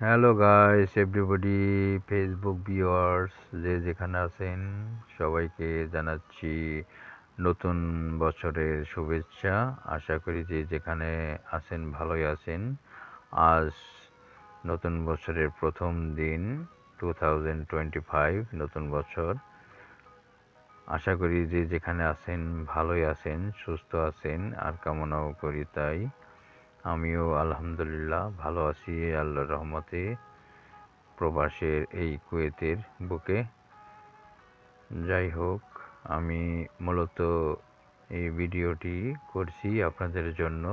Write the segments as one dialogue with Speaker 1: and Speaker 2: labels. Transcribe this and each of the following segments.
Speaker 1: Hello guys everybody, Facebook viewers যে যেখানে আছেন সবাইকে জানাচ্ছি নতুন বছরের শুভেচ্ছা। আশা করি যে যেখানে আছেন ভালোই আছেন। আজ নতুন বছরের প্রথম দিন, 2025 নতুন বছর। আশা করি যে যেখানে আছেন ভালোই আছেন, সুস্থ আছেন, আর কামনাও করি তাই। আমিও আলহামদুলিল্লাহ ভালো আছি আল্লাহর রহমতে, প্রবাসের এই কুয়েতের বুকে। যাই হোক, আমি মূলত এই ভিডিওটি করছি আপনাদের জন্য।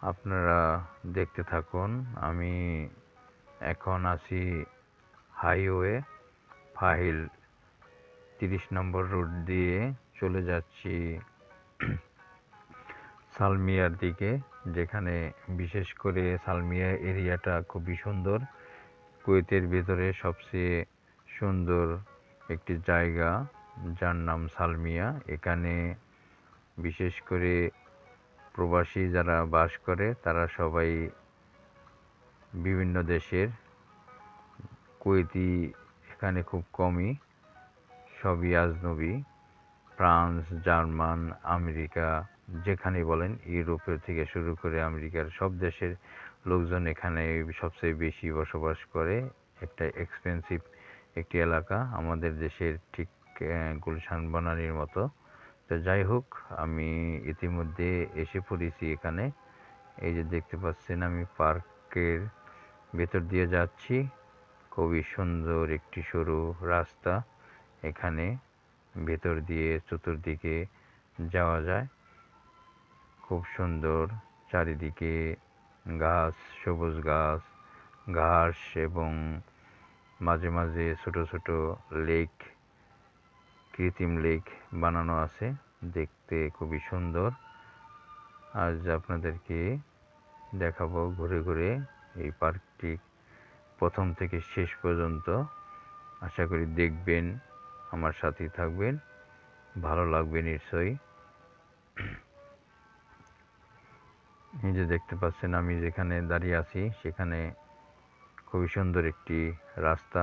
Speaker 1: আপনারা দেখতে থাকুন। আমি এখন আছি হাইওয়ে ফাহিল 30 নম্বর রোড দিয়ে চলে যাচ্ছি সালমিয়ার দিকে, যেখানে বিশেষ করে সালমিয়া এরিয়াটা খুবই সুন্দর। কুয়েতের ভেতরে সবচেয়ে সুন্দর একটি জায়গা, যার নাম সালমিয়া। এখানে বিশেষ করে প্রবাসী যারা বাস করে তারা সবাই বিভিন্ন দেশের। কুয়েতি এখানে খুব কমই, সবই আজনবী। ফ্রান্স, জার্মান, আমেরিকা, যেখানে বলেন, ইউরোপের থেকে শুরু করে আমেরিকার সব দেশের লোকজন এখানে সবচেয়ে বেশি বসবাস করে। একটা এক্সপেন্সিভ একটি এলাকা, আমাদের দেশের ঠিক গুলশান বনানীর মতো। তো যাই হোক, আমি ইতিমধ্যে এসে পড়েছি এখানে। এই যে দেখতে পাচ্ছেন, আমি পার্কের ভেতর দিয়ে যাচ্ছি। খুবই সুন্দর একটি সরু রাস্তা, এখানে ভেতর দিয়ে চতুর্দিকে যাওয়া যায়। খুব সুন্দর, চারিদিকে গাছ, সবুজ গাছ, ঘাস, এবং মাঝে মাঝে ছোট ছোট লেক, কৃত্রিম লেক বানানো আছে, দেখতে খুবই সুন্দর। আজ আপনাদেরকে দেখাবো ঘুরে ঘুরে এই পার্কটি প্রথম থেকে শেষ পর্যন্ত। আশা করি দেখবেন, আমার সাথেই থাকবেন, ভালো লাগবে নিশ্চয়ই। এই যে দেখতে পাচ্ছেন, আমি যেখানে দাঁড়িয়ে আছি সেখানে খুবই সুন্দর একটি রাস্তা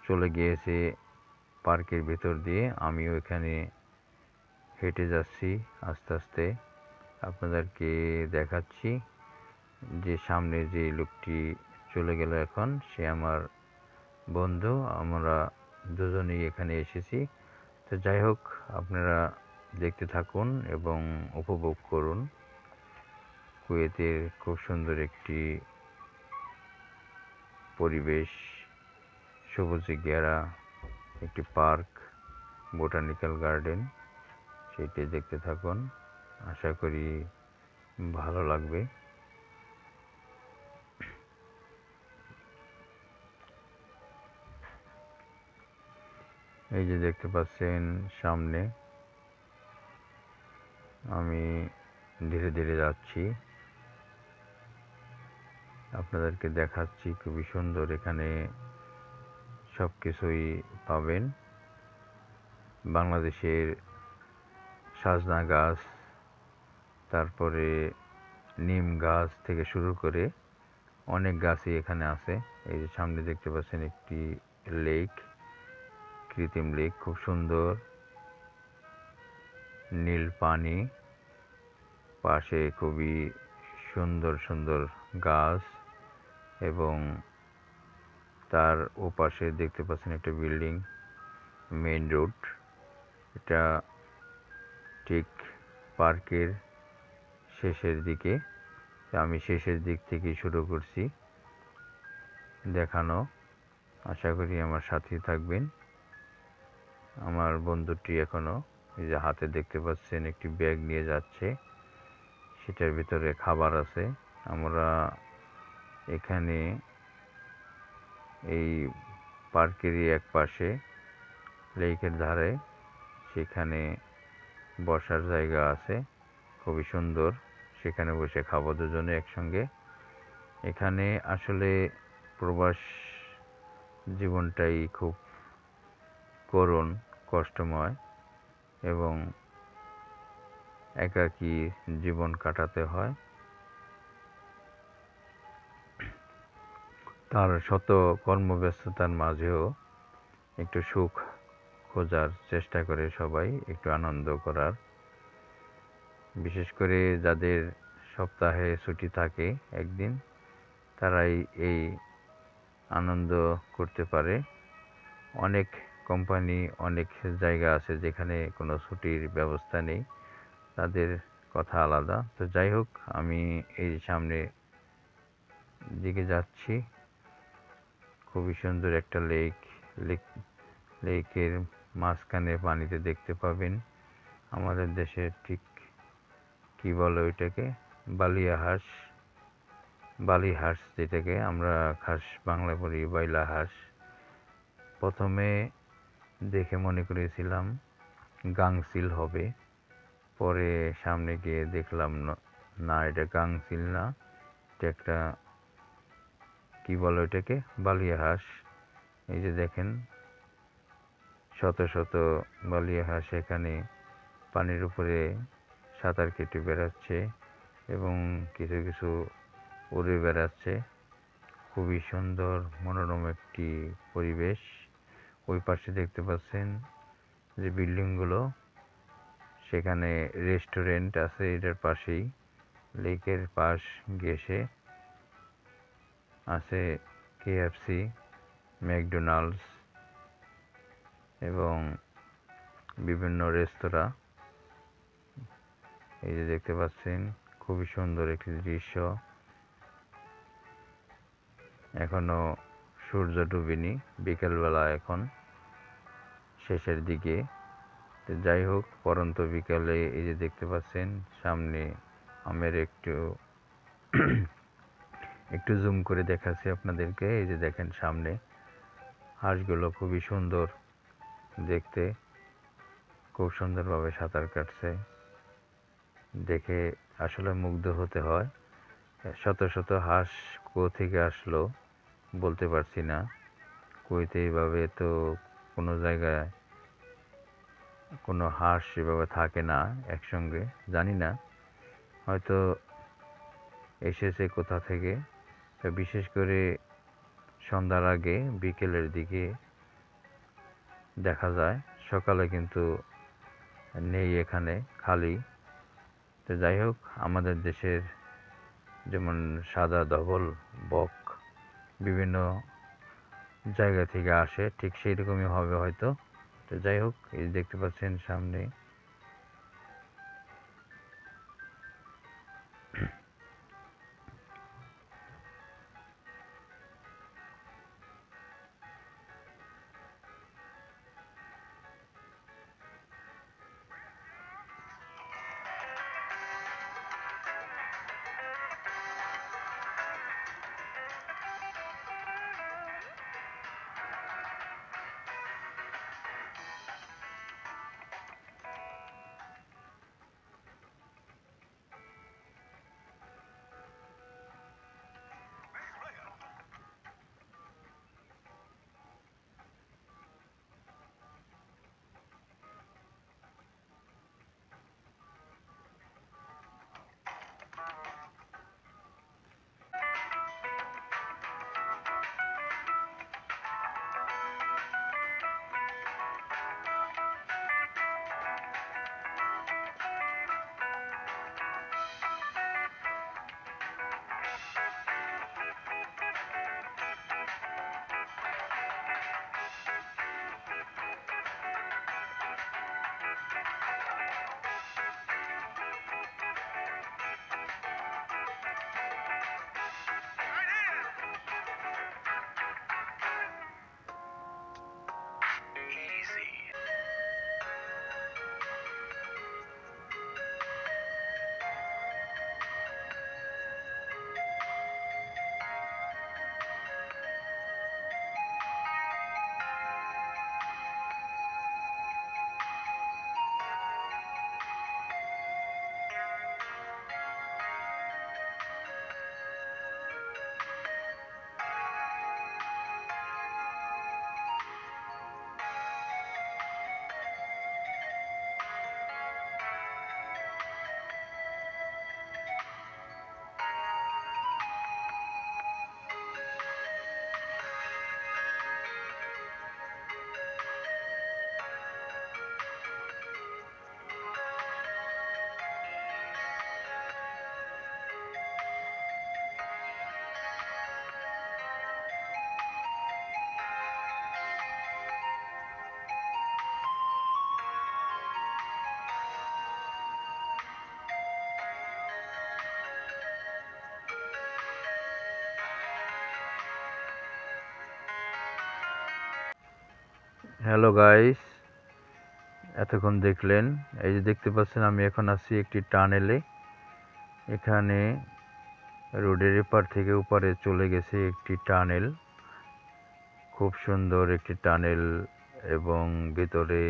Speaker 1: চলে গিয়েছে পার্কের ভেতর দিয়ে। আমিও এখানে হেঁটে যাচ্ছি আস্তে আস্তে, আপনাদেরকে দেখাচ্ছি। যে সামনে যে লোকটি চলে গেল এখন, সে আমার বন্ধু। আমরা দুজনেই এখানে এসেছি। তো যাই হোক, আপনারা দেখতে থাকুন এবং উপভোগ করুন কুয়েতের খুব সুন্দর একটি পরিবেশ, সবুজে ঘেরা একটি পার্ক, বোটানিক্যাল গার্ডেন। সেটি দেখতে থাকুন, আশা করি ভালো লাগবে। এই যে দেখতে পাচ্ছেন সামনে, আমি ধীরে ধীরে যাচ্ছি, আপনাদেরকে দেখাচ্ছি। খুবই সুন্দর, এখানে সব কিছুই পাবেন। বাংলাদেশের সাজনা গাছ, তারপরে নিম গাছ থেকে শুরু করে অনেক গাছই এখানে আছে। এই যে সামনে দেখতে পাচ্ছেন একটি লেক, কৃত্রিম লেক, খুব সুন্দর নীল পানি, পাশে খুবই সুন্দর সুন্দর গাছ, এবং তার ওপাশে দেখতে পাচ্ছেন একটা বিল্ডিং, মেইন রোড। এটা ঠিক পার্কের শেষের দিকে। আমি শেষের দিক থেকে শুরু করছি দেখানো। আশা করি আমার সাথেই থাকবেন। আমার বন্ধুটি এখনো, এই যে হাতে দেখতে পাচ্ছেন একটি ব্যাগ নিয়ে যাচ্ছে, সেটার ভিতরে খাবার আছে। আমরা এখানে এই পার্কেরই এক পাশে, লেকের ধারে, সেখানে বসার জায়গা আছে, খুবই সুন্দর। সেখানে বসে খাবো দুজনে একসঙ্গে। এখানে আসলে প্রবাস জীবনটাই খুব করুণ, কষ্টময়, এবং একাকী জীবন কাটাতে হয়। তার শত কর্মব্যস্ততার মাঝেও একটু সুখ খোঁজার চেষ্টা করে সবাই, একটু আনন্দ করার। বিশেষ করে যাদের সপ্তাহে ছুটি থাকে একদিন, তারাই এই আনন্দ করতে পারে। অনেক কোম্পানি, অনেক জায়গা আছে যেখানে কোনো ছুটির ব্যবস্থা নেই, তাদের কথা আলাদা। তো যাই হোক, আমি এই সামনে দিকে যাচ্ছি। খুবই সুন্দর একটা লেক। লেক লেকের মাঝখানে পানিতে দেখতে পাবেন আমাদের দেশের ঠিক কি বলে ওইটাকে, বালিয়া হাঁস, বালি হাঁস, যেটাকে আমরা খাস বাংলা বলি বাইলা হাঁস। প্রথমে দেখে মনে করেছিলাম গাংচিল হবে, পরে সামনে গিয়ে দেখলাম না, এটা গাংচিল না, এটা একটা কি বলে ওইটাকে, বালিয়া হাঁস। এই যে দেখেন শত শত বালিয়া হাঁস এখানে পানির উপরে সাঁতার কেটে বেড়াচ্ছে এবং কিছু কিছু উড়ে বেড়াচ্ছে। খুবই সুন্দর মনোরম একটি পরিবেশ। ওই পাশে দেখতে পাচ্ছেন যে বিল্ডিংগুলো, সেখানে রেস্টুরেন্ট আছে এটার পাশেই। লেকের পাশ ঘেঁষে আছে কেএফসি, ম্যাকডোনাল্ডস এবং বিভিন্ন রেস্তোরাঁ। এই যে দেখতে পাচ্ছেন খুবই সুন্দর একটি দৃশ্য। এখনো সূর্য ডুবেনি, বিকেলবেলা এখন শেষের দিকে। তো যাই হোক, পরন্ত বিকালে এই যে দেখতে পাচ্ছেন সামনে আমের একটু জুম করে দেখাচ্ছি আপনাদেরকে। এই যে দেখেন সামনে হাঁসগুলো খুবই সুন্দর দেখতে, খুব সুন্দরভাবে সাঁতার কাটছে, দেখে আসলে মুগ্ধ হতে হয়। শত শত হাঁস কোথা থেকে আসলো বলতে পারছি না। কুয়েতে এইভাবে তো কোনো জায়গায় কোনো হাঁস এভাবে থাকে না একসঙ্গে, জানি না, হয়তো এসেছে কোথা থেকে। তো বিশেষ করে সন্ধ্যার আগে বিকেলের দিকে দেখা যায়, সকালে কিন্তু নেই, এখানে খালি। তো যাই হোক, আমাদের দেশের যেমন সাদা ধবল বক বিভিন্ন জায়গা থেকে আসে, ঠিক সেই রকমই হবে হয়তো। তো যাই হোক, এই দেখতে পাচ্ছেন সামনে হ্যালো গাইস, এতক্ষণ দেখলেন। এই যে দেখতে পাচ্ছেন আমি এখন আছি একটি টানেলে। এখানে রোডের এপার থেকে ওপারে চলে গেছে একটি টানেল। খুব সুন্দর একটি টানেল এবং ভেতরে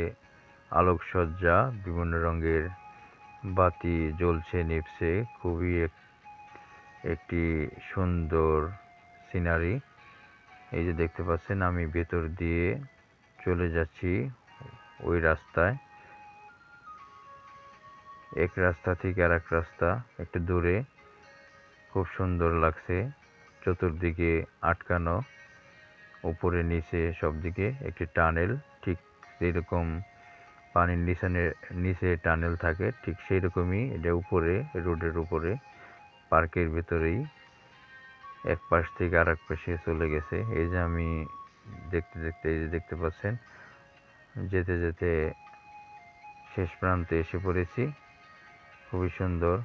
Speaker 1: আলোকসজ্জা, বিভিন্ন রঙের বাতি জ্বলছে নিভছে। খুবই একটি সুন্দর সিনারি। এই যে দেখতে পাচ্ছেন আমি ভেতর দিয়ে চলে যাচ্ছি ওই রাস্তায়। এক রাস্তা থেকে আরেক রাস্তা একটু দূরে। খুব সুন্দর লাগছে, চতুর্দিকে আটকানো, উপরে নিচে সব দিকে একটি টানেল। ঠিক যেরকম পানির নিচে টানেল থাকে, ঠিক সেই রকমই এটা উপরে, রোডের উপরে, পার্কের ভেতরেই এক পাশ থেকে আরেক পাশে চলে গেছে। এই যে আমি দেখতে দেখতে, এই যে দেখতে পাচ্ছেন, যেতে যেতে শেষ প্রান্তে এসে পড়েছি। খুবই সুন্দর।